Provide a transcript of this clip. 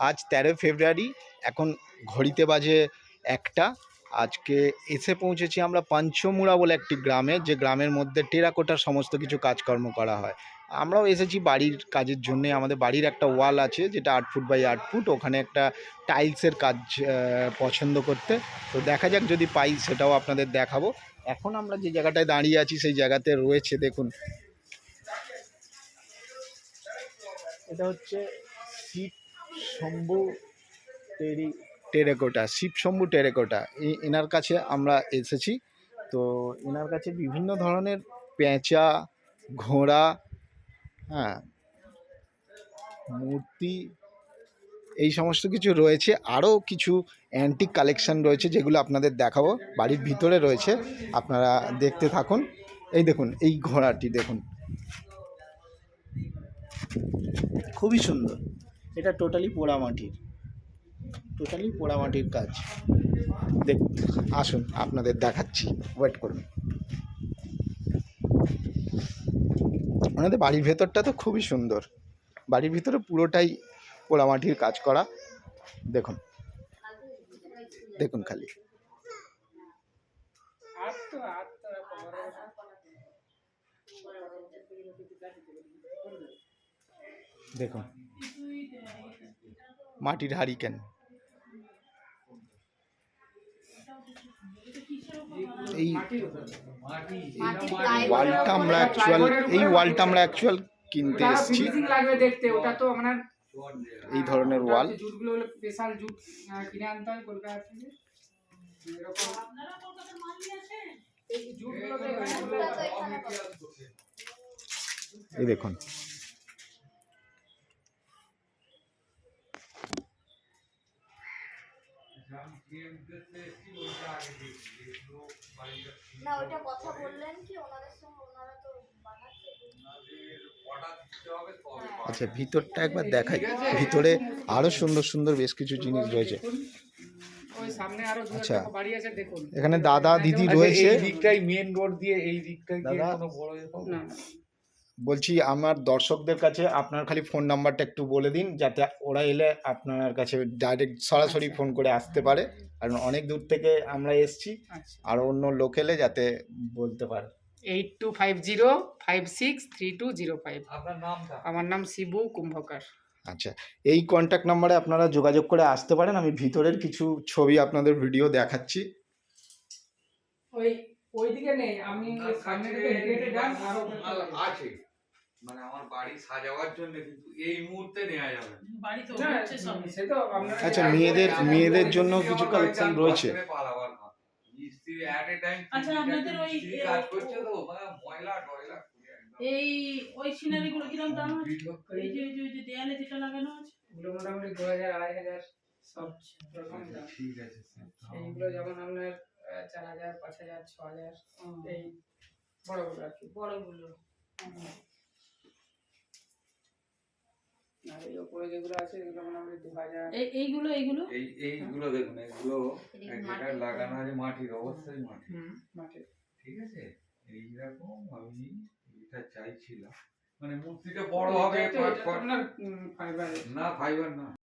আজ 13 ফেব্রুয়ারি, এখন ঘড়িতে বাজে 1টা। আজকে এসে পৌঁছেছি আমরা পঞ্চমুড়া বলে একটি গ্রামে, যে গ্রামের মধ্যে টেরাকোটার সমস্ত কিছু কাজকর্ম করা হয়। আমরাও এসেছি বাড়ির কাজের জন্যে। আমাদের বাড়ির একটা ওয়াল আছে যেটা 8 ফুট বাই 8 ফুট, ওখানে একটা টাইলসের কাজ পছন্দ করতে। তো দেখা যাক, যদি পাই সেটাও আপনাদের দেখাবো। এখন আমরা যে জায়গাটায় দাঁড়িয়ে আছি সেই জায়গাতে রয়েছে, দেখুন, এটা হচ্ছে শিব শম্ভু টেরাকোটা, শিব শম্ভু টেরাকোটা। এনার কাছে আমরা এসেছি। তো এনার কাছে বিভিন্ন ধরনের পেঁচা, ঘোড়া, হ্যাঁ, মূর্তি, এই সমস্ত কিছু রয়েছে। আরও কিছু অ্যান্টিক কালেকশন রয়েছে যেগুলো আপনাদের দেখাবো, বাড়ির ভিতরে রয়েছে, আপনারা দেখতে থাকুন। এই দেখুন, এই ঘোড়াটি দেখুন, খুবই সুন্দর। এটা টোটালি পোড়ামাটির কাজ। দেখুন, আসুন আপনাদের দেখাচ্ছি, ওয়েট করুন। ওনাদের বাড়ির ভেতরটা তো খুবই সুন্দর, বাড়ির ভিতরে পুরোটাই পোড়ামাটির কাজ করা। দেখুন, দেখুন খালি, দেখুন মাটির হারিকেন। এই ওয়ালটা আমরা অ্যাকচুয়াল কিনতে এসেছি। এই ধরনের ওয়াল, এই দেখুন, আচ্ছা ভিতরটা একবার দেখাই। ভিতরে আরো সুন্দর সুন্দর বেশ কিছু জিনিস রয়েছে। আচ্ছা, এখানে দাদা দিদি রয়েছে। মেন রোড দিয়ে এই দিকটাই বলছি, আমার দর্শকদের কাছে আপনার খালি ফোন নাম্বারটা একটু বলে দিন, যাতে ওরা এলে আপনার কাছে ডাইরেক্ট সরাসরি ফোন করে আসতে পারে, কারণ অনেক দূর থেকে আমরা এসছি। আর অন্য লোক এলে যাতে বলতে পারে। 8250563205। আপনার নামটা? আমার নাম শিবু কুম্ভকার। আচ্ছা, এই কন্ট্যাক্ট নাম্বারে আপনারা যোগাযোগ করে আসতে পারেন। আমি ভিতরের কিছু ছবি আপনাদের ভিডিও দেখাচ্ছি। ওইদিকে নেই, আমি সামনে থেকে হেঁটে হেঁটে যান, আরো আছে, মানে আমার বাড়ি সাজাবার জন্য, কিন্তু এই মুহূর্তে নেওয়া যাবে না। বাড়ি তো হচ্ছে সব, সে তো আমরা। আচ্ছা, মেয়েদের জন্য কিছু কালেকশন রয়েছে। মিস্ত্রি এট এ টাইম, আচ্ছা আপনাদের ওই কাজ করছে তো, মানে ময়লা টয়লা এই ওই সিনারি গুলো কিরকম দাম আছে? এই যে দেয়ালে যেটা লাগানো আছে ওগুলো মোটামুটি 2000 2500 সব রকম দাম। ঠিক আছে এইগুলো যেমন আপনার 4000 5000 6000 এই বড়গুলো আর কি, বড়গুলো। আর এই উপরে যেগুলো আছে এগুলো মোটামুটি 2000। এইগুলো এইগুলো দেখুন, এগুলো এটা লাগানো আছে মাটির, অবশ্যই মাটির, ঠিক আছে। এইরকম আমি এটা চাইছিলাম, মানে মূর্তিটা বড় হবে। আপনার ফাইবার না, ফাইবার না।